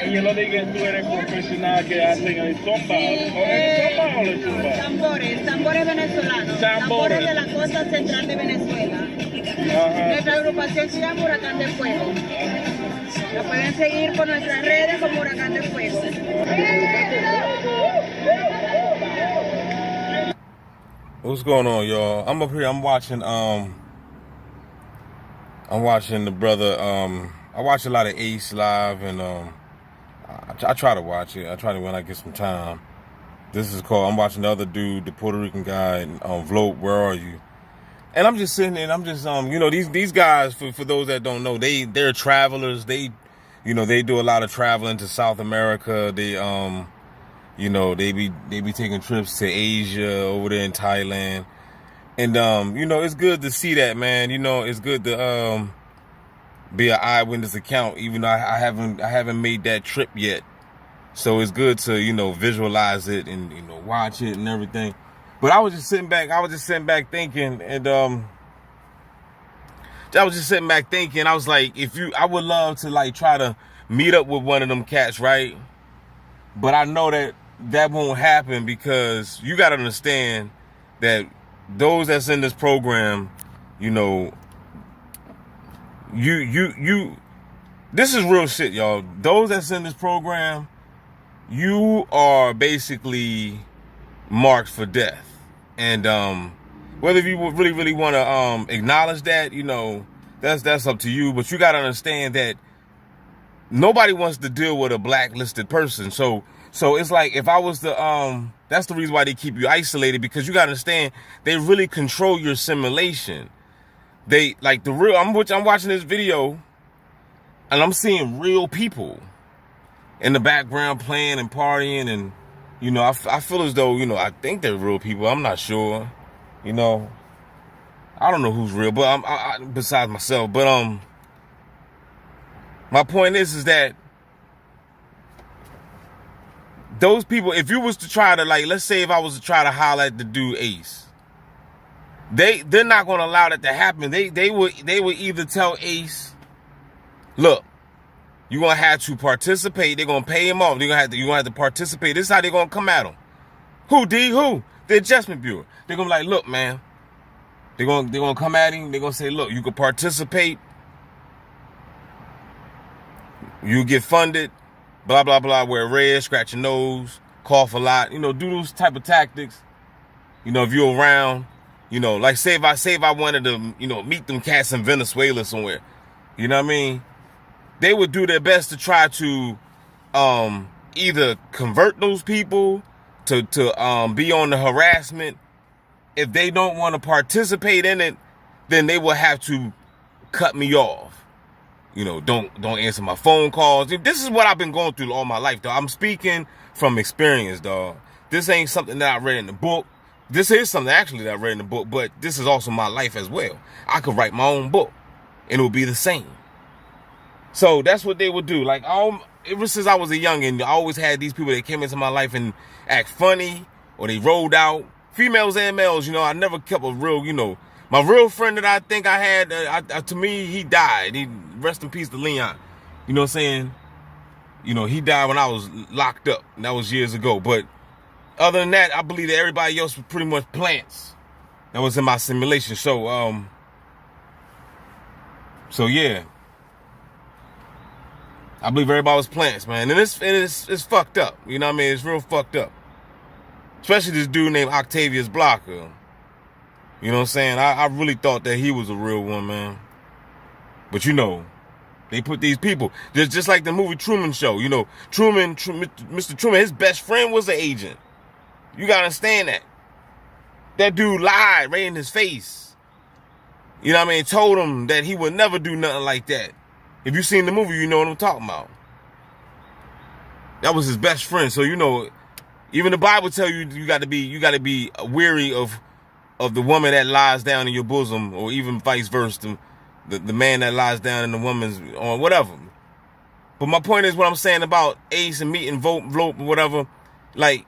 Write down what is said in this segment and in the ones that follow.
Yo lo dije, tú eres profesional que hacen el zumba. ¿O el zumba o el zumba? Tambores venezolanos. Tambores de la costa central de Venezuela. Ajá. Nuestra agrupación se llama Huracán de Fuego. La pueden seguir por nuestras redes como Huracán de Fuego. What's going on, y'all? I'm up here. I'm watching the brother. I watch a lot of Ace live, and I try to watch it. I try to when I get some time. This is called. I'm watching the other dude, the Puerto Rican guy, Vlope. Where are you? And I'm just sitting there. And I'm just these guys. For those that don't know, they're travelers. They do a lot of traveling to South America. They they be taking trips to Asia, over there in Thailand. And it's good to see that, man. It's good to be an eyewitness account, even though I haven't made that trip yet. So it's good to, visualize it and, watch it and everything. But I was just sitting back thinking, and I was like, I would love to like try to meet up with one of them cats, right? But I know that won't happen, because you got to understand that those that's in this program, this is real shit, y'all. Those that's in this program, you are basically marked for death. And whether you really want to acknowledge that, that's up to you. But you got to understand that nobody wants to deal with a blacklisted person. So it's like, if I was to, that's the reason why they keep you isolated, because you got to understand, they really control your simulation. They like I'm watching this video, and I'm seeing real people in the background playing and partying, and I feel as though I think they're real people. I'm not sure. I don't know who's real, but I'm besides myself. But my point is that those people, if you was to try to, like, let's say if I was to try to holler at the dude Ace, they're not going to allow that to happen. They would either tell Ace, look, you're going to have to participate. They're going to pay him off. You're going to have to participate. This is how they're going to come at him. Who, D? Who? The Adjustment Bureau. They're going to be like, look, man. They're going to come at him. They're going to say, look, you can participate. You get funded. Blah, blah, blah. Wear red, scratch your nose, cough a lot. Do those type of tactics. If you're around, like say if I wanted to, meet them cats in Venezuela somewhere. You know what I mean? They would do their best to try to either convert those people to be on the harassment. If they don't want to participate in it, then they will have to cut me off. Don't answer my phone calls. This is what I've been going through all my life, dog. I'm speaking from experience, dog. This ain't something that I read in the book. This is something actually that I read in the book, but this is also my life as well. I could write my own book, and it would be the same. So that's what they would do. Like, ever since I was a youngin', I always had these people that came into my life and act funny, or they rolled out. Females and males, I never kept a real, my real friend that I think I had, to me, he died. Rest in peace to Leon. You know what I'm saying? He died when I was locked up, and that was years ago. But other than that, I believe that everybody else was pretty much plants that was in my simulation. So yeah. I believe everybody was plants, man. And it's fucked up. You know what I mean? It's real fucked up. Especially this dude named Octavius Blocker. You know what I'm saying? I really thought that he was a real one, man. But they put these people, just like the movie Truman Show. Mr. Truman, his best friend was an agent. You gotta understand that. That dude lied right in his face. You know what I mean? Told him that he would never do nothing like that. If you seen the movie, you know what I'm talking about. That was his best friend. So even the Bible tell you you got to be weary of the woman that lies down in your bosom, or even vice versa, the man that lies down in the woman's, or whatever. But my point is, what I'm saying about Ace and meeting Vlope or whatever, like,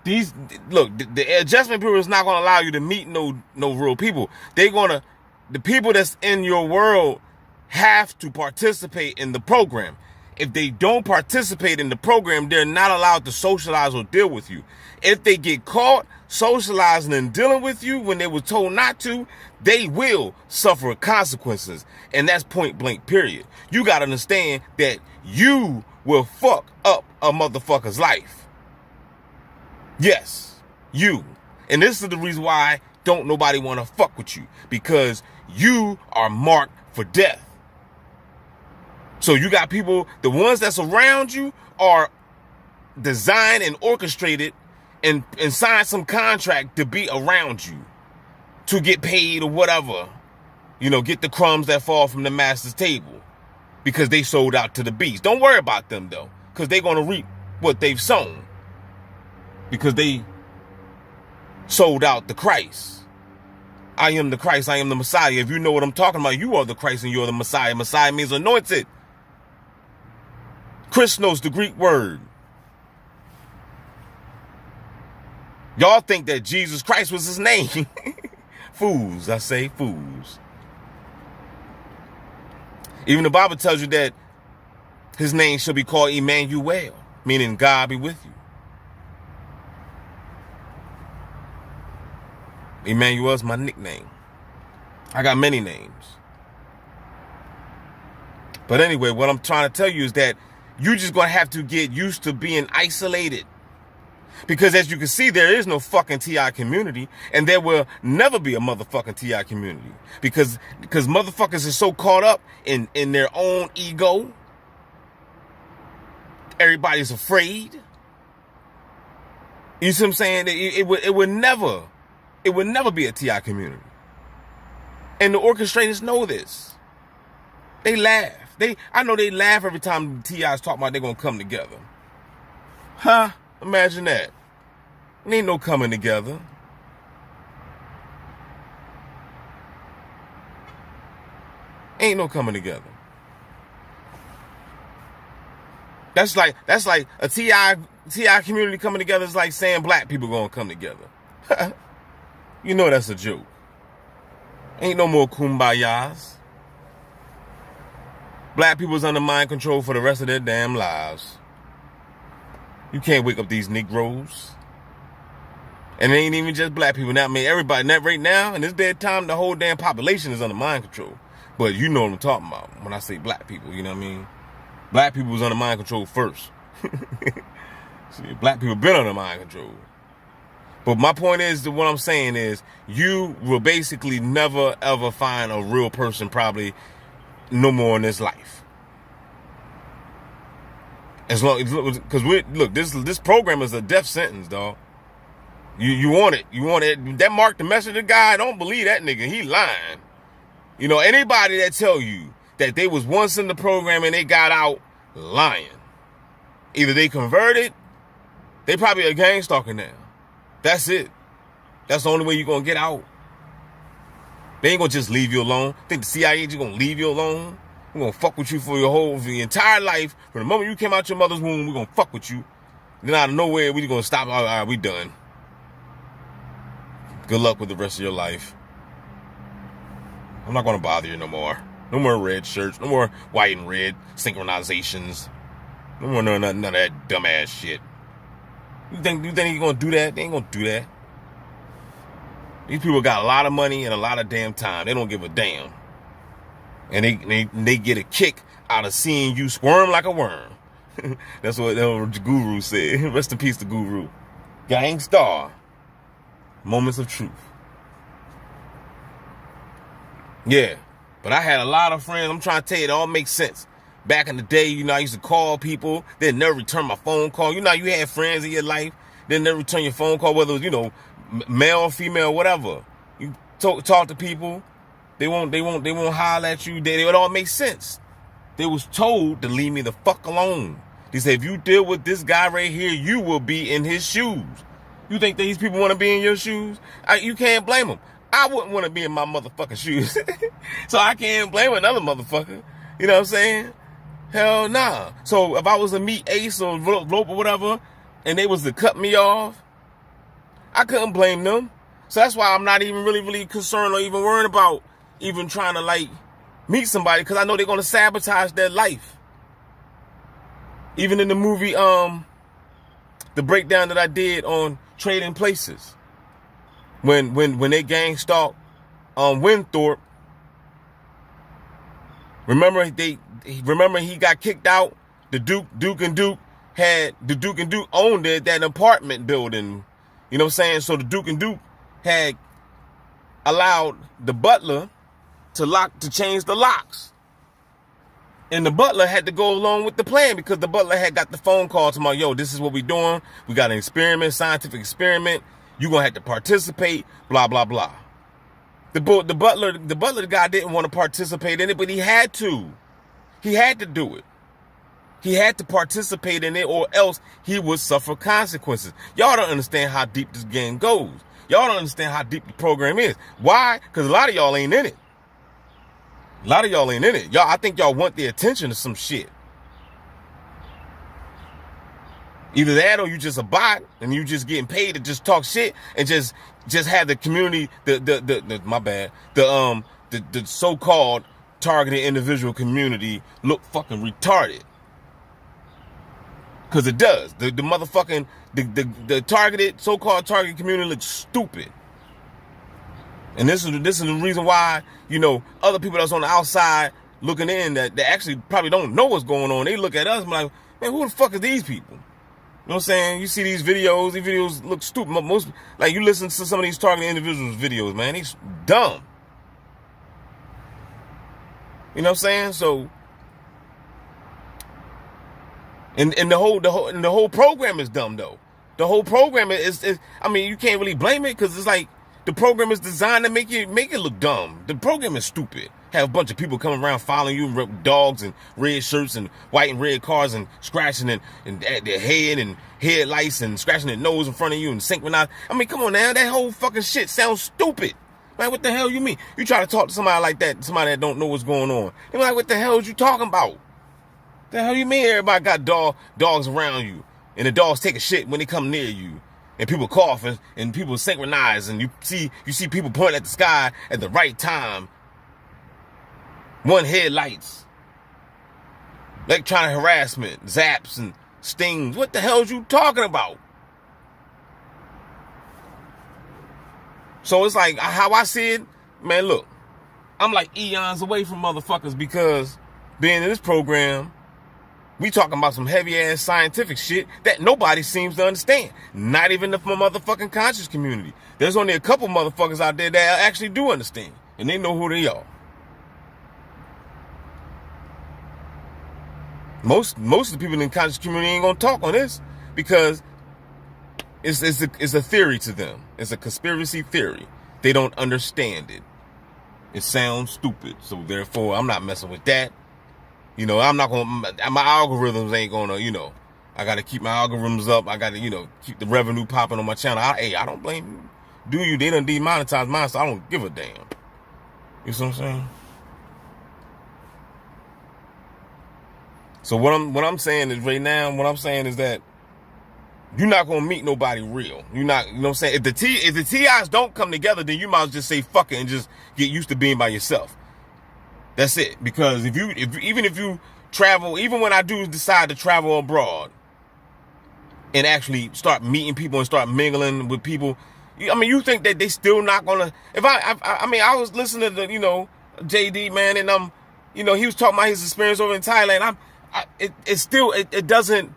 the Adjustment Bureau is not going to allow you to meet no real people. The people that's in your world have to participate in the program. if they don't participate in the program, they're not allowed to socialize or deal with you. If they get caught socializing and dealing with you when they were told not to, they will suffer consequences. And that's point blank, period. You got to understand that you will fuck up a motherfucker's life. Yes, you. And this is the reason why don't nobody want to fuck with you, because you are marked for death. So you got people, the ones that's around you are designed and orchestrated and signed some contract to be around you, to get paid or whatever, you know, get the crumbs that fall from the master's table because they sold out to the beast. Don't worry about them though, because they're going to reap what they've sown, because they sold out to Christ. I am the Christ, I am the Messiah. If you know what I'm talking about, you are the Christ and you're the Messiah. Messiah means anointed. Chris knows the Greek word. Y'all think that Jesus Christ was his name. Fools, I say fools. Even the Bible tells you that his name shall be called Emmanuel, meaning God be with you. Emmanuel is my nickname. I got many names. But anyway, what I'm trying to tell you is that you're just going to have to get used to being isolated. Because as you can see, there is no fucking TI community, and there will never be a motherfucking TI community. Because motherfuckers are so caught up in their own ego. Everybody's afraid. You see what I'm saying? It would never be a TI community. And the orchestrators know this. They laugh. I know they laugh every time the TIs talk about they're going to come together. Huh? Imagine that. There ain't no coming together. Ain't no coming together. That's like a TI community coming together is like saying black people going to come together. You know that's a joke. Ain't no more kumbayas. Black people's under mind control for the rest of their damn lives. You can't wake up these Negroes. And it ain't even just black people. Now, I mean, everybody, right now, in this dead time, the whole damn population is under mind control. But you know what I'm talking about when I say black people, you know what I mean? Black people was under mind control first. See, black people been under mind control. But my point is, that what I'm saying is, you will basically never, ever find a real person probably no more in this life. As long as, because look, this program is a death sentence, dog. You want it. That Mark the Messenger guy, don't believe that nigga. He lying. You know, anybody that tell you that they was once in the program and they got out, lying. Either they converted, they probably a GangStalker now. That's it. That's the only way you're going to get out. They ain't going to just leave you alone. Think the CIA just going to leave you alone? We're going to fuck with you for your entire life. From the moment you came out your mother's womb, we're going to fuck with you. Then out of nowhere, we're going to stop. All right, we done. Good luck with the rest of your life. I'm not going to bother you no more. No more red shirts. No more white and red synchronizations. No more none of that dumbass shit. You think you're going to do that? They ain't going to do that. These people got a lot of money and a lot of damn time. They don't give a damn. And they get a kick out of seeing you squirm like a worm. That's what the guru said. Rest in peace, the guru. Gangstar. Moments of truth. Yeah. But I had a lot of friends. I'm trying to tell you, it all makes sense. Back in the day, you know, I used to call people. They'd never return my phone call. You know, you had friends in your life. They'd never return your phone call, whether it was, you know, male or female, whatever. You talk to people. They won't holler at you. It all makes sense. They was told to leave me the fuck alone. They said, if you deal with this guy right here, you will be in his shoes. You think that these people want to be in your shoes? You can't blame them. I wouldn't want to be in my motherfucking shoes. So I can't blame another motherfucker. You know what I'm saying? Hell nah. So if I was to meet Ace or Rope or whatever, and they was to cut me off, I couldn't blame them. So that's why I'm not even really concerned or even worried about even trying to like meet somebody, because I know they're going to sabotage their life. Even in the movie, the breakdown that I did on Trading Places, when they gang stalked Winthorpe, remember he got kicked out. The Duke and Duke owned it, that apartment building. You know what I'm saying? So the Duke and Duke had allowed the butler to change the locks. And the butler had to go along with the plan because the butler had got the phone call to my, yo, this is what we doing. We got an experiment, scientific experiment. You're going to have to participate, blah, blah, blah. The butler guy didn't want to participate in it, but he had to. He had to do it. He had to participate in it or else he would suffer consequences. Y'all don't understand how deep this game goes. Y'all don't understand how deep the program is. Why? Because a lot of y'all ain't in it. A lot of y'all ain't in it. I think y'all want the attention of some shit. Either that or you just a bot and you just getting paid to just talk shit and just have the community, the so-called targeted individual community look fucking retarded. Cause it does. The motherfucking the targeted, so-called targeted community looks stupid. And this is the reason why, other people that's on the outside looking in that actually probably don't know what's going on. They look at us and be like, man, who the fuck are these people? You know what I'm saying? You see these videos look stupid. Most, like, you listen to some of these targeted individuals' videos, man, he's dumb. You know what I'm saying? So, and the whole program is dumb though. The whole program is I mean, you can't really blame it because it's like the program is designed to make it look dumb. The program is stupid. Have a bunch of people coming around following you with dogs and red shirts and white and red cars and scratching and at their head and headlights and scratching their nose in front of you and synchronized. I mean, come on now, that whole fucking shit sounds stupid. Like, what the hell you mean? You try to talk to somebody like that, somebody that don't know what's going on. They're like, what the hell is you talking about? The hell you mean everybody got dogs around you and the dogs take a shit when they come near you and people cough and people synchronize and you see people pointing at the sky at the right time. One headlights, electronic harassment, zaps and stings. What the hell is you talking about? So it's like how I see it, man, look, I'm like eons away from motherfuckers because being in this program, we talking about some heavy ass scientific shit that nobody seems to understand. Not even the motherfucking conscious community. There's only a couple motherfuckers out there that actually do understand and they know who they are. Most of the people in the conscious community ain't gonna talk on this because it's a theory to them. It's a conspiracy theory. They don't understand it. It sounds stupid. So therefore, I'm not messing with that. I'm not gonna. My algorithms ain't gonna. I gotta keep my algorithms up. I gotta, keep the revenue popping on my channel. I don't blame you. Do you? They done demonetized mine, so I don't give a damn. You see what I'm saying? So what I'm saying is right now, what I'm saying is that you're not gonna meet nobody real. You're not, you know what I'm saying? If the TIs don't come together, then you might as well just say fuck it and just get used to being by yourself. That's it. Because even if you travel, even when I do decide to travel abroad and actually start meeting people and start mingling with people, I mean, you think that they still not gonna? If I was listening to JD, man, and he was talking about his experience over in Thailand. It doesn't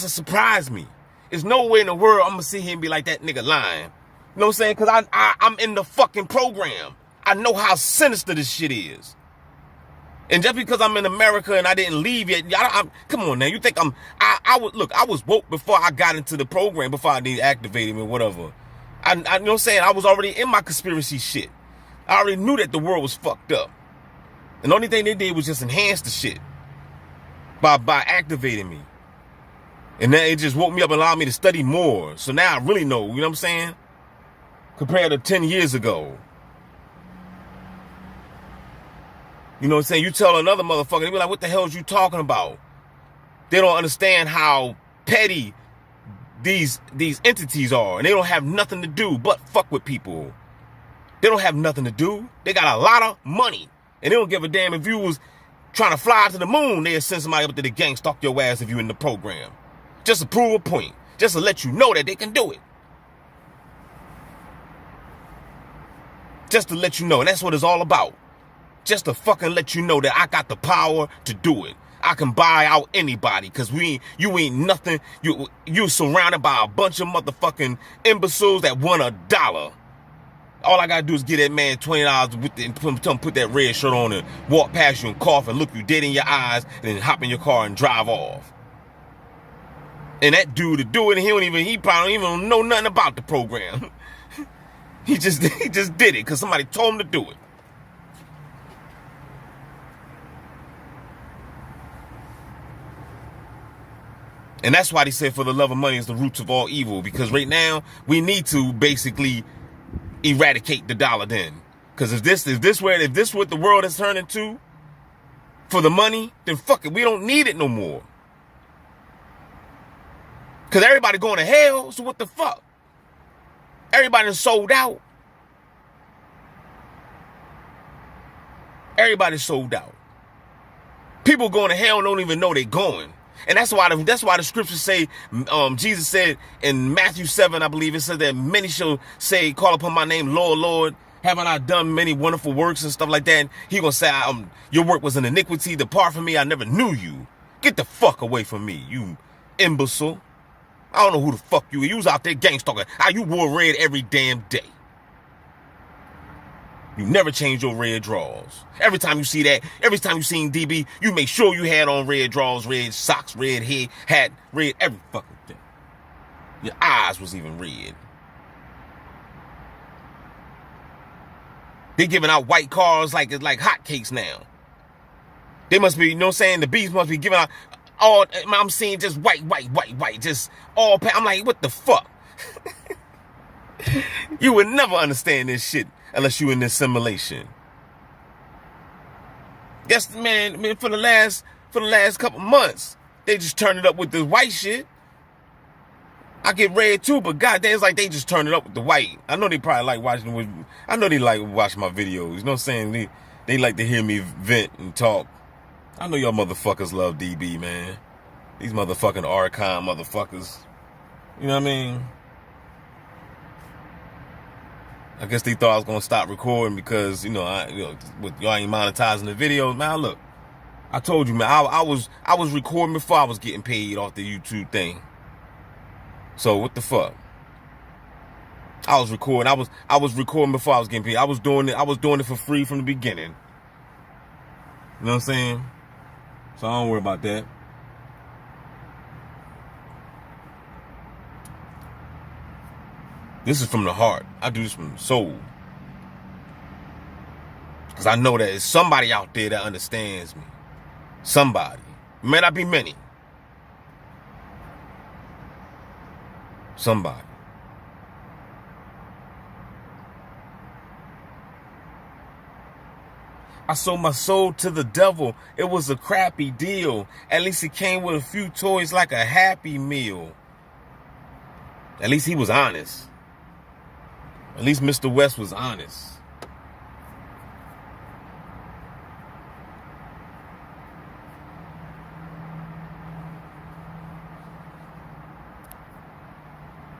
surprise me. There's no way in the world I'm gonna sit here and be like, that nigga lying. You know what I'm saying? Because I'm in the fucking program. I know how sinister this shit is. And just because I'm in America and I didn't leave yet, come on now. You think I was woke before I got into the program, before I deactivated me or whatever. I you know what I'm saying? I was already in my conspiracy shit. I already knew that the world was fucked up. And the only thing they did was just enhance the shit by activating me. And then it just woke me up and allowed me to study more. So now I really know, you know what I'm saying? Compared to 10 years ago. You know what I'm saying? You tell another motherfucker, they be like, what the hell is you talking about? They don't understand how petty these entities are. And they don't have nothing to do but fuck with people. They don't have nothing to do. They got a lot of money. And they don't give a damn if you was trying to fly to the moon, they'll send somebody up to the gang, stalk your ass if you in the program. Just to prove a point. Just to let you know that they can do it. Just to let you know. And that's what it's all about. Just to fucking let you know that I got the power to do it. I can buy out anybody, because you ain't nothing. You surrounded by a bunch of motherfucking imbeciles that want $1. All I gotta do is get that man $20 and put that red shirt on and walk past you and cough and look you dead in your eyes and then hop in your car and drive off. And that dude to do it, he probably don't even know nothing about the program. he just did it because somebody told him to do it. And that's why they said for the love of money is the roots of all evil. Because right now, we need to basically eradicate the dollar then. Because if this what the world has turned into for the money, then fuck it. We don't need it no more. Because everybody going to hell, so what the fuck? Everybody sold out. Everybody's sold out. People going to hell don't even know they're going. And that's why the scriptures say, Jesus said in Matthew 7, I believe it says that many shall say, call upon my name, Lord, Lord, haven't I done many wonderful works and stuff like that? And he gonna say, your work was an iniquity, depart from me, I never knew you. Get the fuck away from me, you imbecile. I don't know who the fuck you are. You was out there gang stalking. You wore red every damn day. You never change your red drawers. Every time you see that, every time you seen DB, you make sure you had on red drawers, red socks, red head, hat, red, every fucking thing. Your eyes was even red. They giving out white cars like it's like hotcakes now. They must be, you know what I'm saying? The bees must be giving out all, I'm seeing just white, just all, I'm like, what the fuck? You would never understand this shit unless you in this simulation. Yes, man, for the last couple months, they just turn it up with the white shit. I get red too, but goddamn, it's like they just turn it up with the white. I know they probably like watching. I know they like watching my videos. You know what I'm saying? They like to hear me vent and talk. I know y'all motherfuckers love DB, man. These motherfucking Archon motherfuckers. You know what I mean? I guess they thought I was gonna stop recording because y'all ain't monetizing the videos. Man, look, I told you, man, I was recording before I was getting paid off the YouTube thing. So what the fuck? I was recording. I was recording before I was getting paid. I was doing it for free from the beginning. You know what I'm saying? So I don't worry about that. This is from the heart. I do this from the soul. Because I know that there's somebody out there that understands me. Somebody. It may not be many. Somebody. I sold my soul to the devil. It was a crappy deal. At least it came with a few toys like a Happy Meal. At least he was honest. At least Mr. West was honest.